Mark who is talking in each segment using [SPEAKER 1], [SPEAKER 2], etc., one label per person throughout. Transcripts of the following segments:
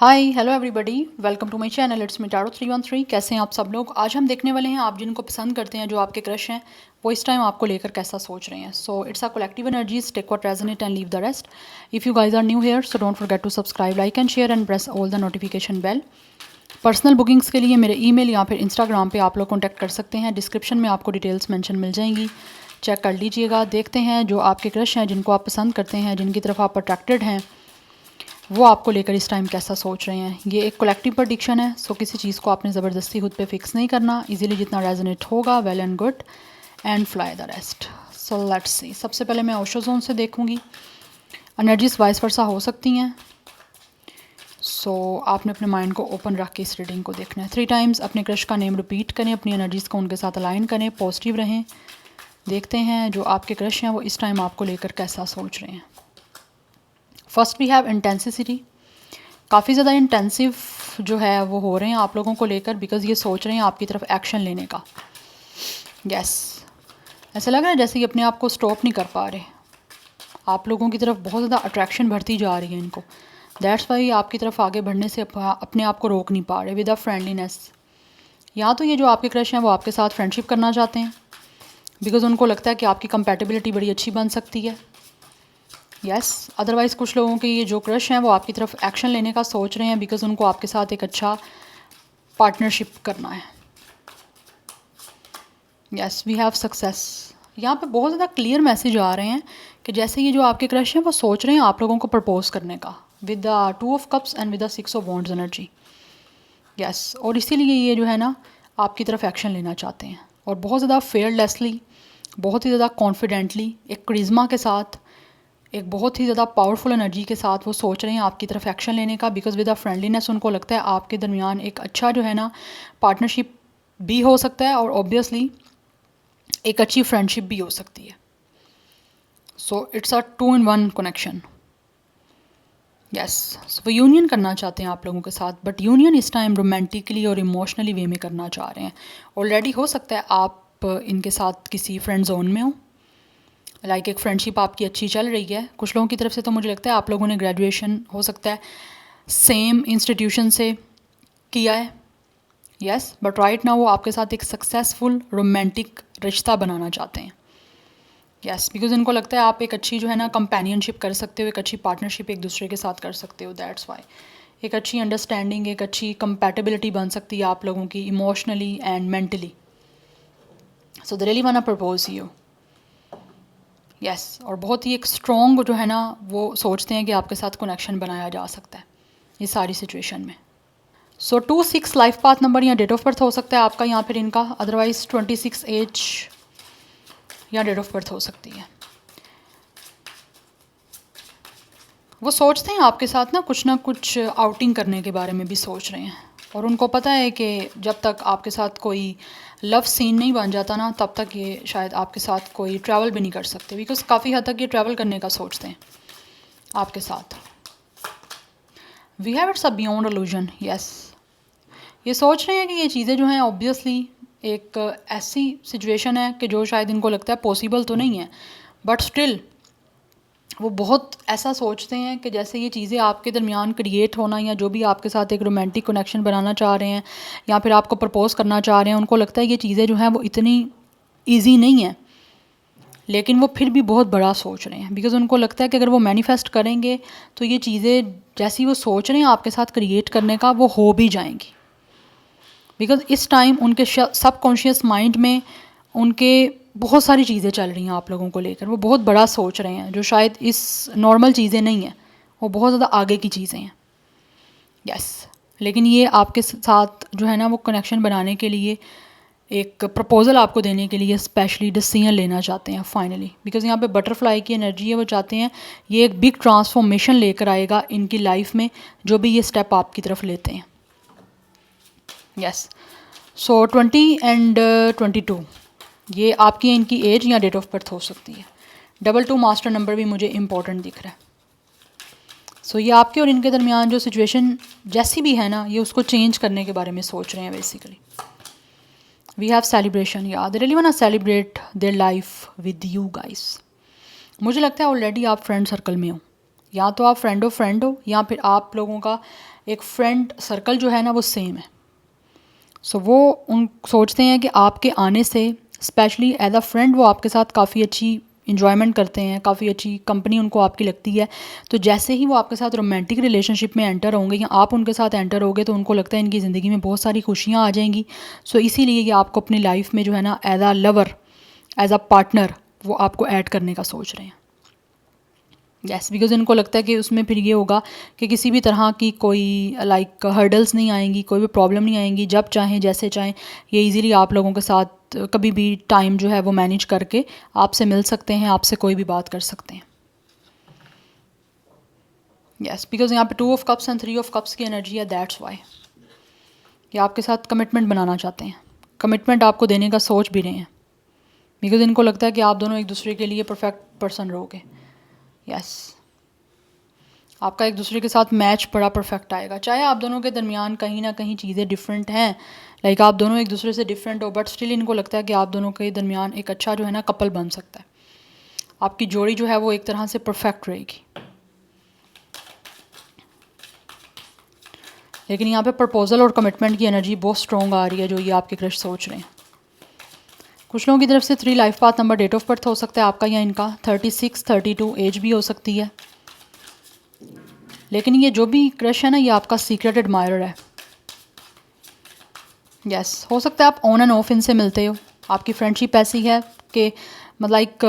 [SPEAKER 1] Hi hello everybody, welcome to my channel. It's me tarot 313। कैसे हैं आप सब लोग। आज हम देखने वाले हैं आप जिनको पसंद करते हैं, जो आपके क्रश हैं, वो इस टाइम आपको लेकर कैसा सोच रहे हैं। So it's a collective energies, take what resonate and leave the rest. If you guys are new here, so don't forget to subscribe, like and share and press all the notification bell. Personal bookings के लिए मेरे email या फिर Instagram पे आप लोग contact कर सकते हैं। डिस्क्रिप्शन में आपको डिटेल्स मेंशन मिल जाएंगी, चेक कर लीजिएगा। देखते हैं जो आपके क्रश हैं, जिनको आप पसंद करते हैं, जिनकी तरफ आप अट्रैक्टेड हैं, वो आपको लेकर इस टाइम कैसा सोच रहे हैं। ये एक कलेक्टिव प्रडिक्शन है, सो किसी चीज़ को आपने ज़बरदस्ती खुद पे फिक्स नहीं करना। इजीली जितना रेजोनेट होगा, well and good, and fly the rest. So let's see. सबसे पहले मैं ओशो जोन से देखूंगी। एनर्जीज वाइस वर्सा हो सकती हैं, सो आपने अपने माइंड को ओपन रख के इस रीडिंग को देखना है। 3 टाइम्स अपने क्रश का नेम रिपीट करें, अपनी एनर्जीज़ को उनके साथ अलाइन करें, पॉजिटिव रहें। देखते हैं जो आपके क्रश हैं वो इस टाइम आपको लेकर कैसा सोच रहे हैं। First we have intensity. काफ़ी ज़्यादा इंटेंसिव जो है वो हो रहे हैं आप लोगों को लेकर, बिकॉज ये सोच रहे हैं आपकी तरफ एक्शन लेने का। यस, ऐसा लग रहा है जैसे कि अपने आप को स्टॉप नहीं कर पा रहे। आप लोगों की तरफ बहुत ज़्यादा अट्रैक्शन बढ़ती जा रही है इनको। दैट्स वाई आपकी तरफ आगे बढ़ने से अपने आप को रोक नहीं पा रहे विद अ फ्रेंडलीनेस। या तो ये जो आपके क्रश हैं वो आपके साथ फ्रेंडशिप करना चाहते हैं, बिकॉज उनको लगता है कि आपकी कंपेटेबिलिटी बड़ी अच्छी बन सकती है। यस, अदरवाइज़ कुछ लोगों के ये जो क्रश हैं वो आपकी तरफ एक्शन लेने का सोच रहे हैं, बिकॉज उनको आपके साथ एक अच्छा पार्टनरशिप करना है। Yes, we have success. यहाँ पे बहुत ज़्यादा क्लियर मैसेज आ रहे हैं कि जैसे ये जो आपके क्रश हैं वो सोच रहे हैं आप लोगों को प्रपोज करने का, with the 2 of cups and with the 6 of wands energy. Yes, और इसीलिए ये जो है ना आपकी तरफ एक्शन लेना चाहते हैं, और बहुत ज़्यादा फेयरलेसली, बहुत ही ज़्यादा कॉन्फिडेंटली, एक करिश्मा के साथ, एक बहुत ही ज़्यादा पावरफुल एनर्जी के साथ वो सोच रहे हैं आपकी तरफ एक्शन लेने का। बिकॉज विद अ फ्रेंडलीनेस उनको लगता है आपके दरमियान एक अच्छा जो है ना पार्टनरशिप भी हो सकता है, और ऑब्वियसली एक अच्छी फ्रेंडशिप भी हो सकती है। So it's a 2 in 1 connection. Yes, so वो यूनियन करना चाहते हैं आप लोगों के साथ, बट यूनियन इस टाइम रोमांटिकली और इमोशनली वे में करना चाह रहे हैं। ऑलरेडी हो सकता है आप इनके साथ किसी फ्रेंड जोन में हो, लाइक एक फ्रेंडशिप आपकी अच्छी चल रही है। कुछ लोगों की तरफ से तो मुझे लगता है आप लोगों ने ग्रेजुएशन हो सकता है सेम इंस्टीट्यूशन से किया है। यस, बट राइट नाउ वो आपके साथ एक सक्सेसफुल रोमांटिक रिश्ता बनाना चाहते हैं। यस, बिकॉज इनको लगता है आप एक अच्छी जो है ना कंपेनियनशिप कर सकते हो, एक अच्छी पार्टनरशिप एक दूसरे के साथ कर सकते हो। दैट्स वाई एक अच्छी अंडरस्टैंडिंग, एक अच्छी कंपैटिबिलिटी बन सकती है आप लोगों की emotionally and mentally. So they really want to propose you. Yes, और बहुत ही एक स्ट्रॉन्ग जो है ना वो सोचते हैं कि आपके साथ कनेक्शन बनाया जा सकता है इस सारी सिचुएशन में। सो 2-6 लाइफ पाथ नंबर या डेट ऑफ बर्थ हो सकता है आपका, या फिर इनका। अदरवाइज 26 एज या डेट ऑफ बर्थ हो सकती है। वो सोचते हैं आपके साथ ना कुछ आउटिंग करने के बारे में भी सोच रहे हैं, और उनको पता है कि जब तक आपके साथ कोई लव सीन नहीं बन जाता ना, तब तक ये शायद आपके साथ कोई ट्रैवल भी नहीं कर सकते, बिकॉज काफ़ी हद तक ये ट्रैवल करने का सोचते हैं आपके साथ। We have it's a beyond illusion. Yes, ये सोच रहे हैं कि ये चीज़ें जो हैं ऑब्वियसली एक ऐसी सिचुएशन है कि जो शायद इनको लगता है पॉसिबल तो नहीं है, बट स्टिल वो बहुत ऐसा सोचते हैं कि जैसे ये चीज़ें आपके दरमियान क्रिएट होना, या जो भी आपके साथ एक रोमांटिक कनेक्शन बनाना चाह रहे हैं या फिर आपको प्रपोज करना चाह रहे हैं, उनको लगता है ये चीज़ें जो हैं वो इतनी ईजी नहीं है, लेकिन वो फिर भी बहुत बड़ा सोच रहे हैं। बिकॉज उनको लगता है कि अगर वो मैनिफेस्ट करेंगे तो ये चीज़ें जैसी वो सोच रहे हैं आपके साथ क्रिएट करने का, वो हो भी जाएंगी। बिकॉज इस टाइम उनके सबकॉन्शियस माइंड में उनके बहुत सारी चीज़ें चल रही हैं आप लोगों को लेकर। वो बहुत बड़ा सोच रहे हैं, जो शायद इस नॉर्मल चीज़ें नहीं हैं, वो बहुत ज़्यादा आगे की चीज़ें हैं। यस, लेकिन ये आपके साथ जो है ना वो कनेक्शन बनाने के लिए, एक प्रपोज़ल आपको देने के लिए स्पेशली डिसीजन लेना चाहते हैं फाइनली। बिकॉज यहाँ पे बटरफ्लाई की एनर्जी है, वो चाहते हैं ये एक बिग ट्रांसफॉर्मेशन लेकर आएगा इनकी लाइफ में, जो भी ये स्टेप आपकी तरफ लेते हैं। यस, सो 20 एंड 22 ये आपकी इनकी एज या डेट ऑफ बर्थ हो सकती है। 22 मास्टर नंबर भी मुझे इम्पोर्टेंट दिख रहा है। सो ये आपके और इनके दरमियान जो सिचुएशन जैसी भी है ना, ये उसको चेंज करने के बारे में सोच रहे हैं बेसिकली। We have celebration. या they really want to celebrate their life with you guys. मुझे लगता है ऑलरेडी आप फ्रेंड सर्कल में हो, या तो आप फ्रेंड हो या फिर आप लोगों का एक फ्रेंड सर्कल जो है ना वो सेम है। सो वो उन सोचते हैं कि आपके आने से स्पेशली एज अ फ्रेंड वो आपके साथ काफ़ी अच्छी इन्जॉयमेंट करते हैं, काफ़ी अच्छी कंपनी उनको आपकी लगती है। तो जैसे ही वो आपके साथ रोमांटिक रिलेशनशिप में एंटर होंगे या आप उनके साथ एंटर होगे तो उनको लगता है इनकी ज़िंदगी में बहुत सारी खुशियाँ आ जाएंगी। सो इसीलिए ये आपको अपनी लाइफ में जो है ना as a lover, as a partner वो आपको ऐड करने का सोच रहे हैं। यस, बिकॉज इनको लगता है कि उसमें फिर ये होगा कि किसी भी तरह की कोई लाइक हर्डल्स नहीं आएंगी, कोई भी प्रॉब्लम नहीं आएंगी। जब चाहें जैसे चाहें ये इजीली आप लोगों के साथ कभी भी टाइम जो है वो मैनेज करके आपसे मिल सकते हैं, आपसे कोई भी बात कर सकते हैं। यस, बिकॉज यहाँ पे 2 of cups and 3 of cups की एनर्जी है, दैट्स वाई ये आपके साथ कमिटमेंट बनाना चाहते हैं, कमिटमेंट आपको देने का सोच भी रहे हैं। बिकॉज इनको लगता है कि आप दोनों एक दूसरे के लिए परफेक्ट पर्सन रहोगे। यस, आपका एक दूसरे के साथ मैच बड़ा परफेक्ट आएगा। चाहे आप दोनों के दरमियान कहीं ना कहीं चीज़ें डिफरेंट हैं, लाइक आप दोनों एक दूसरे से डिफरेंट हो, बट स्टिल इनको लगता है कि आप दोनों के दरमियान एक अच्छा जो है ना कपल बन सकता है। आपकी जोड़ी जो है वो एक तरह से परफेक्ट रहेगी। लेकिन यहाँ पे प्रपोजल और कमिटमेंट की एनर्जी बहुत स्ट्रॉन्ग आ रही है जो ये आपके क्रश सोच रहे हैं। कुछ लोगों की तरफ से 3 life path number, date of birth हो सकता है आपका या इनका, 36, 32 एज भी हो सकती है। लेकिन ये जो भी क्रश है ना ये आपका सीक्रेट एडमायरर है। यस, हो सकता है आप ऑन एंड ऑफ इनसे मिलते हो, आपकी फ्रेंडशिप ऐसी है कि मतलब लाइक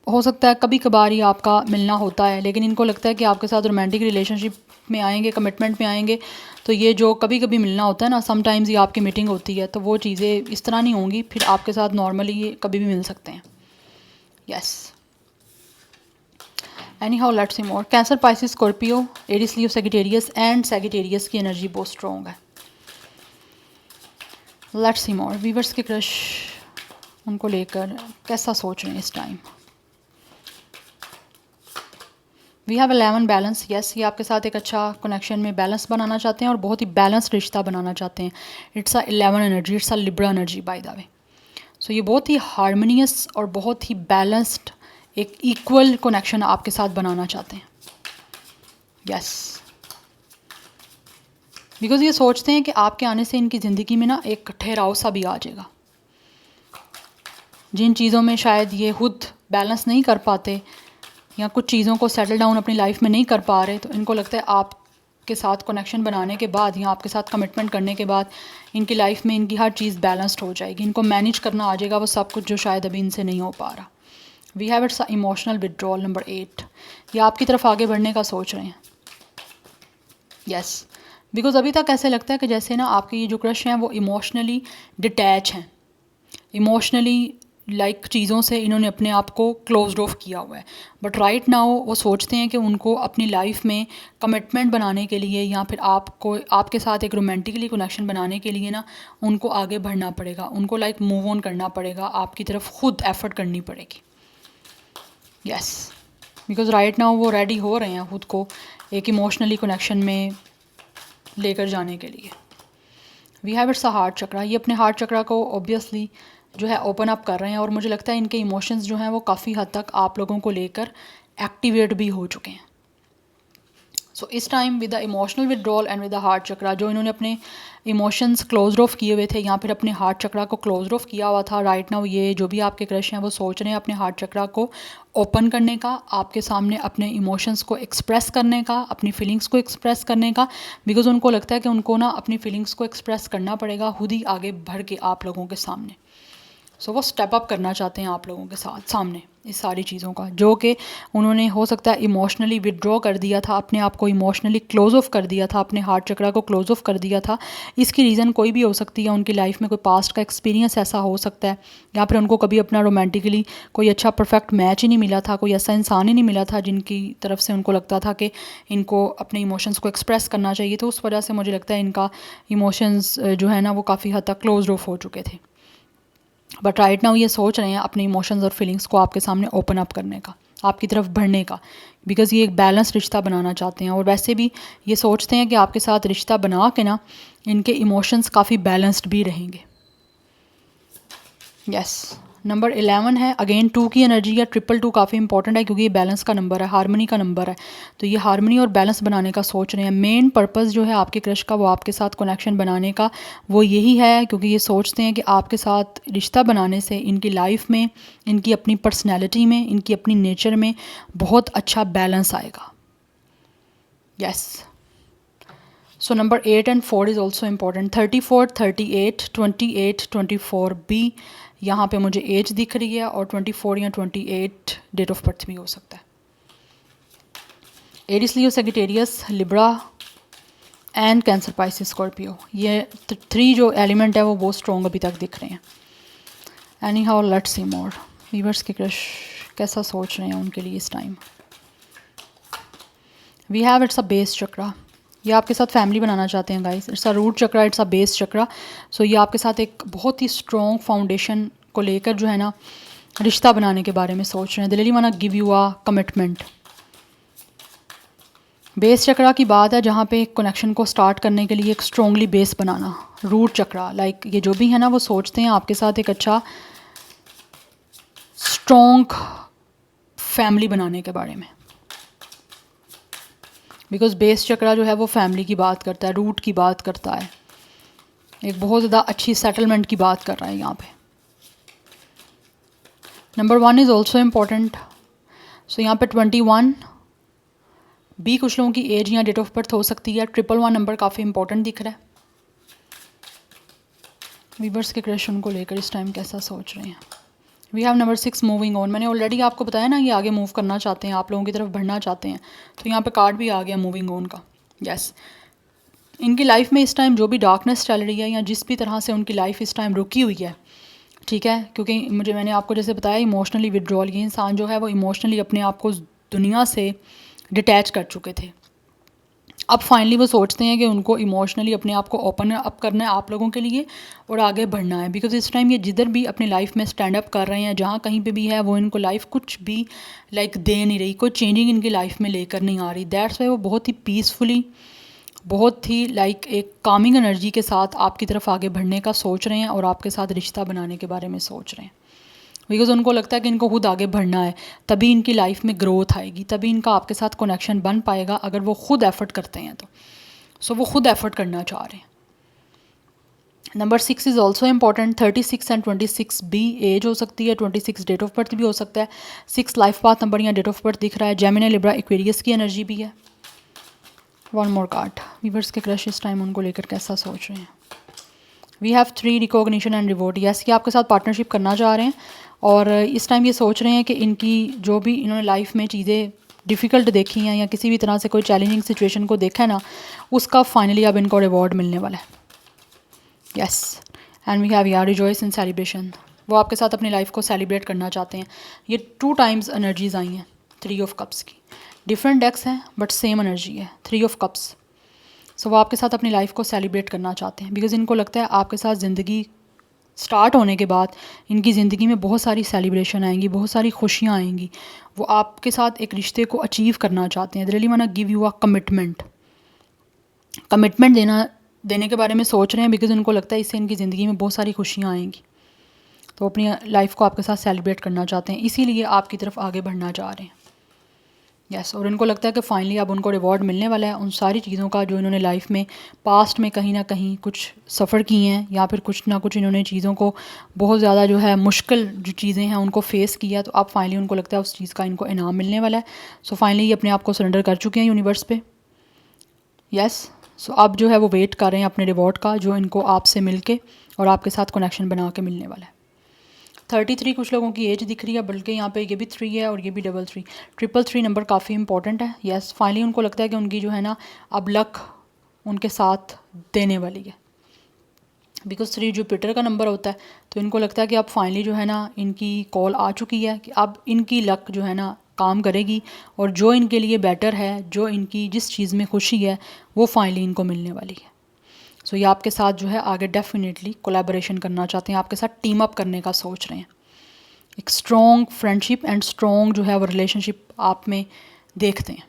[SPEAKER 1] हो सकता है कभी कभार ही आपका मिलना होता है। लेकिन इनको लगता है कि आपके साथ रोमांटिक रिलेशनशिप में आएंगे, कमिटमेंट में आएंगे तो ये जो कभी कभी मिलना होता है ना, समटाइम्स ये आपकी मीटिंग होती है तो वो चीज़ें इस तरह नहीं होंगी, फिर आपके साथ नॉर्मली ये कभी भी मिल सकते हैं। Yes, anyhow let's see more. Cancer, Pisces, Scorpio, Aries, Leo, Sagittarius and Sagittarius की एनर्जी बहुत स्ट्रॉन्ग है। Let's see more. वीवर्स के क्रश उनको लेकर कैसा सोच रहे हैं इस time. We have 11 balance. Yes, ये आपके साथ एक अच्छा कनेक्शन में बैलेंस बनाना चाहते हैं और बहुत ही बैलेंस्ड रिश्ता बनाना चाहते हैं। It's a 11 energy, it's a Libra energy by the way. So ये बहुत ही हारमोनियस और बहुत ही बैलेंस्ड एक इक्वल कनेक्शन आपके साथ बनाना चाहते हैं। यस, बिकॉज ये सोचते हैं कि आपके आने से इनकी ज़िंदगी में ना एक ठहराव सा भी आ जाएगा। जिन चीज़ों में शायद ये खुद बैलेंस नहीं कर पाते या कुछ चीज़ों को सेटल डाउन अपनी लाइफ में नहीं कर पा रहे, तो इनको लगता है आपके साथ कनेक्शन बनाने के बाद या आपके साथ कमिटमेंट करने के बाद इनकी लाइफ में इनकी हर चीज़ बैलेंस्ड हो जाएगी, इनको मैनेज करना आ जाएगा वो सब कुछ जो शायद अभी इनसे नहीं हो पा रहा। We have it's emotional withdrawal number 8। ये आपकी तरफ आगे बढ़ने का सोच रहे हैं। यस, बिकॉज अभी तक ऐसे लगता है कि जैसे ना आपके ये जो क्रश हैं वो इमोशनली डिटैच हैं, इमोशनली लाइक चीज़ों से इन्होंने अपने आप को क्लोज्ड ऑफ किया हुआ है। बट राइट नाउ वो सोचते हैं कि उनको अपनी लाइफ में कमिटमेंट बनाने के लिए या फिर आपको आपके साथ एक रोमांटिकली कनेक्शन बनाने के लिए ना उनको आगे बढ़ना पड़ेगा, उनको लाइक मूव ऑन करना पड़ेगा, आपकी तरफ खुद एफर्ट करनी पड़ेगी। यस, बिकॉज राइट नाउ वो रेडी हो रहे हैं खुद को एक इमोशनली कनेक्शन में लेकर जाने के लिए। We have it's a heart chakra. ये अपने हार्ट चक्रा को ऑब्वियसली जो है ओपन अप कर रहे हैं और मुझे लगता है इनके इमोशंस जो हैं वो काफ़ी हद तक आप लोगों को लेकर एक्टिवेट भी हो चुके हैं। सो इस time with the emotional withdrawal and with the heart chakra, जो इन्होंने अपने इमोशंस क्लोज ऑफ किए हुए थे या फिर अपने हार्ट चक्रा को क्लोज ऑफ किया हुआ था, राइट नाउ ये जो भी आपके क्रश हैं वो सोच रहे हैं अपने हार्ट चक्रा को ओपन करने का, आपके सामने अपने इमोशंस को एक्सप्रेस करने का, अपनी फीलिंग्स को एक्सप्रेस करने का। बिकॉज उनको लगता है कि उनको ना अपनी फीलिंग्स को एक्सप्रेस करना पड़ेगा खुद ही आगे बढ़ के आप लोगों के सामने। सो वो स्टेप अप करना चाहते हैं आप लोगों के साथ सामने इस सारी चीज़ों का, जो कि उन्होंने हो सकता है इमोशनली विड्रॉ कर दिया था, अपने आप को इमोशनली क्लोज ऑफ कर दिया था, अपने हार्ट चक्रा को क्लोज ऑफ कर दिया था। इसकी रीज़न कोई भी हो सकती है, उनकी लाइफ में कोई पास्ट का एक्सपीरियंस ऐसा हो सकता है या फिर उनको कभी अपना रोमांटिकली कोई अच्छा परफेक्ट मैच ही नहीं मिला था, कोई ऐसा इंसान ही नहीं मिला था जिनकी तरफ से उनको लगता था कि इनको अपने इमोशंस को एक्सप्रेस करना चाहिए। तो उस वजह से मुझे लगता है इनका इमोशंस जो है ना वो काफ़ी हद तक क्लोज ऑफ हो चुके थे। बट राइट नाउ ये सोच रहे हैं अपने इमोशंस और फीलिंग्स को आपके सामने ओपन अप करने का, आपकी तरफ बढ़ने का, बिकॉज़ ये एक बैलेंस रिश्ता बनाना चाहते हैं। और वैसे भी ये सोचते हैं कि आपके साथ रिश्ता बना के ना इनके इमोशंस काफ़ी बैलेंस्ड भी रहेंगे। यस, नंबर 11 है, अगेन 2 की एनर्जी है। 222 काफ़ी इंपॉर्टेंट है क्योंकि ये बैलेंस का नंबर है, हारमनी का नंबर है। तो ये हारमनी और बैलेंस बनाने का सोच रहे हैं। मेन पर्पस जो है आपके क्रश का, वो आपके साथ कनेक्शन बनाने का, वो यही है क्योंकि ये सोचते हैं कि आपके साथ रिश्ता बनाने से इनकी लाइफ में, इनकी अपनी पर्सनैलिटी में, इनकी अपनी नेचर में बहुत अच्छा बैलेंस आएगा। Yes. So number 8 and 4 is also important. 34, 38, 28, 24 भी यहाँ पे मुझे एज दिख रही है, और 24 या 28 डेट ऑफ बर्थ भी हो सकता है। Aries, Leo, Sagittarius, Libra and Cancer, Pisces, Scorpio, ये 3 जो एलिमेंट है वो बहुत स्ट्रॉन्ग अभी तक दिख रहे हैं। Anyhow let's see more. Viewers के क्रश कैसा सोच रहे हैं उनके लिए इस time. We have it's a base chakra. ये आपके साथ फैमिली बनाना चाहते हैं guys. It's a root chakra, it's a base chakra. So ये आपके साथ एक बहुत ही स्ट्रॉन्ग फाउंडेशन को लेकर जो है ना रिश्ता बनाने के बारे में सोच रहे हैं। They really want to give you a commitment. Base chakra की बात है जहाँ पे कनेक्शन को स्टार्ट करने के लिए एक स्ट्रॉन्गली बेस बनाना। रूट चक्रा लाइक ये जो भी है ना वो सोचते हैं आपके साथ एक अच्छा स्ट्रॉन्ग फैमिली बनाने के बारे में। बिकॉज बेस चक्रा जो है वो फैमिली की बात करता है, रूट की बात करता है, एक बहुत ज़्यादा अच्छी सेटलमेंट की बात कर रहा है यहाँ पे। Number 1 is also important. So यहाँ पे 21 भी कुछ लोगों की एज या डेट ऑफ बर्थ हो सकती है। 111 नंबर काफ़ी इंपॉर्टेंट दिख रहा है। वीवर्स के क्रश उनको लेकर इस टाइम कैसा सोच रहे हैं। We have number 6 moving on. मैंने ऑलरेडी आपको बताया ना ये आगे मूव करना चाहते हैं, आप लोगों की तरफ बढ़ना चाहते हैं। तो यहाँ पे कार्ड भी आ गया मूविंग ऑन का। यस, इनकी लाइफ में इस टाइम जो भी डार्कनेस चल रही है या जिस भी तरह से उनकी लाइफ इस टाइम रुकी हुई है, ठीक है, क्योंकि मैंने आपको जैसे बताया इमोशनली विड्रॉल, ये इंसान जो है वो इमोशनली अपने आप को दुनिया से डिटैच कर चुके थे। अब फाइनली वो सोचते हैं कि उनको इमोशनली अपने आप को ओपन अप करना है आप लोगों के लिए और आगे बढ़ना है। बिकॉज इस टाइम ये जिधर भी अपनी लाइफ में स्टैंड अप कर रहे हैं, जहाँ कहीं पे भी है, वो इनको लाइफ कुछ भी लाइक दे नहीं रही, कोई चेंजिंग इनकी लाइफ में लेकर नहीं आ रही। दैट्स वाई वो बहुत ही पीसफुली, बहुत ही लाइक एक कामिंग एनर्जी के साथ आपकी तरफ आगे बढ़ने का सोच रहे हैं और आपके साथ रिश्ता बनाने के बारे में सोच रहे हैं। बिकॉज़ उनको लगता है कि इनको खुद आगे बढ़ना है, तभी इनकी लाइफ में ग्रोथ आएगी, तभी इनका आपके साथ कनेक्शन बन पाएगा अगर वो खुद एफर्ट करते हैं तो। सो वो खुद एफर्ट करना चाह रहे हैं। Number 6 is also important. 36 and 26 भी एज हो सकती है, 26 डेट ऑफ बर्थ भी हो सकता है। 6 लाइफ पाथ नंबर या डेट ऑफ बर्थ दिख रहा है। जेमिनी, लिब्रा, एक्वेरियस की एनर्जी भी है। One more card. वीवर्स के क्रश इस टाइम उनको लेकर कैसा सोच रहे हैं। We have 3 recognition and reward. Yes, कि आपके साथ पार्टनरशिप करना चाह रहे हैं और इस टाइम ये सोच रहे हैं कि इनकी जो भी इन्होंने लाइफ में चीज़ें डिफ़िकल्ट देखी हैं या किसी भी तरह से कोई चैलेंजिंग सिचुएशन को देखा है ना, उसका फाइनली अब इनको रिवॉर्ड मिलने वाला है। यस, एंड वी हैव यार रिजॉइस इन सेलिब्रेशन। वो आपके साथ अपनी लाइफ को सेलिब्रेट करना चाहते हैं। ये 2 टाइम्स एनर्जीज आई हैं 3 ऑफ कप्स की। डिफरेंट डेक्स हैं बट सेम एनर्जी है, 3 ऑफ कप्स। सो वो आपके साथ अपनी लाइफ को सेलिब्रेट करना चाहते हैं बिकॉज इनको लगता है आपके साथ ज़िंदगी स्टार्ट होने के बाद इनकी ज़िंदगी में बहुत सारी सेलिब्रेशन आएंगी, बहुत सारी खुशियाँ आएंगी। वो आपके साथ एक रिश्ते को अचीव करना चाहते हैं। They really want to give you a commitment. Commitment देने के बारे में सोच रहे हैं बिकॉज उनको लगता है इससे इनकी ज़िंदगी में बहुत सारी खुशियाँ आएंगी। तो वो अपनी लाइफ को आपके साथ सेलिब्रेट करना चाहते हैं, इसीलिए आपकी तरफ आगे बढ़ना चाह रहे हैं। यस, और इनको लगता है कि फाइनली अब उनको रिवॉर्ड मिलने वाला है उन सारी चीज़ों का जो इन्होंने लाइफ में पास्ट में कहीं ना कहीं कुछ सफ़र की हैं या फिर कुछ ना कुछ इन्होंने चीज़ों को बहुत ज़्यादा जो है मुश्किल जो चीज़ें हैं उनको फेस किया। तो अब फाइनली उनको लगता है उस चीज़ का इनको इनाम मिलने वाला है। सो फाइनली ये अपने आप को सरेंडर कर चुके हैं यूनिवर्स पे। यस, सो अब जो है वो वेट कर रहे हैं अपने रिवॉर्ड का जो इनको आपसे मिल के और आपके साथ कनेक्शन बना के मिलने वाला है। 33 कुछ लोगों की एज दिख रही है, बल्कि यहाँ पे ये भी 3 है और ये भी 333। 333 नंबर काफ़ी इंपॉर्टेंट है। यस, फाइनली उनको लगता है कि उनकी जो है ना अब लक उनके साथ देने वाली है। बिकॉज 3 जुपिटर का नंबर होता है, तो इनको लगता है कि अब फाइनली जो है ना इनकी कॉल आ चुकी है कि अब इनकी लक जो है ना काम करेगी और जो इनके लिए बेटर है, जो इनकी जिस चीज़ में खुशी है, वो फाइनली इनको मिलने वाली है। सो ये आपके साथ जो है आगे डेफिनेटली कोलैबोरेशन करना चाहते हैं, आपके साथ टीम अप करने का सोच रहे हैं। एक स्ट्रॉन्ग फ्रेंडशिप एंड स्ट्रॉन्ग जो है वो रिलेशनशिप आप में देखते हैं।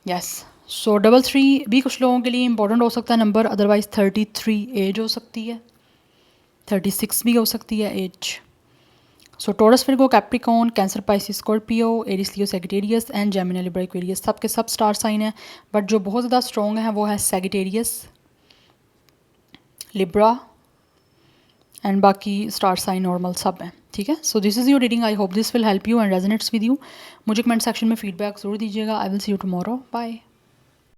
[SPEAKER 1] यस, सो 33 भी कुछ लोगों के लिए इंपॉर्टेंट हो सकता है नंबर, अदरवाइज 33 एज हो सकती है। 36 भी हो सकती है age. So Taurus, Virgo, Capricorn, Cancer, Pisces, Scorpio, Aries, Leo, Sagittarius and Gemini, Libra, Aquarius सब के सब स्टार साइन है, बट जो बहुत ज़्यादा स्ट्रॉन्ग है वो है सेजिटेरियस, लिब्रा एंड बाकी स्टार साइन नॉर्मल सब हैं, ठीक है। So this is your reading, I hope this will help you and resonates with you. मुझे कमेंट सेक्शन में फीडबैक ज़रूर दीजिएगा। I will see you tomorrow, bye.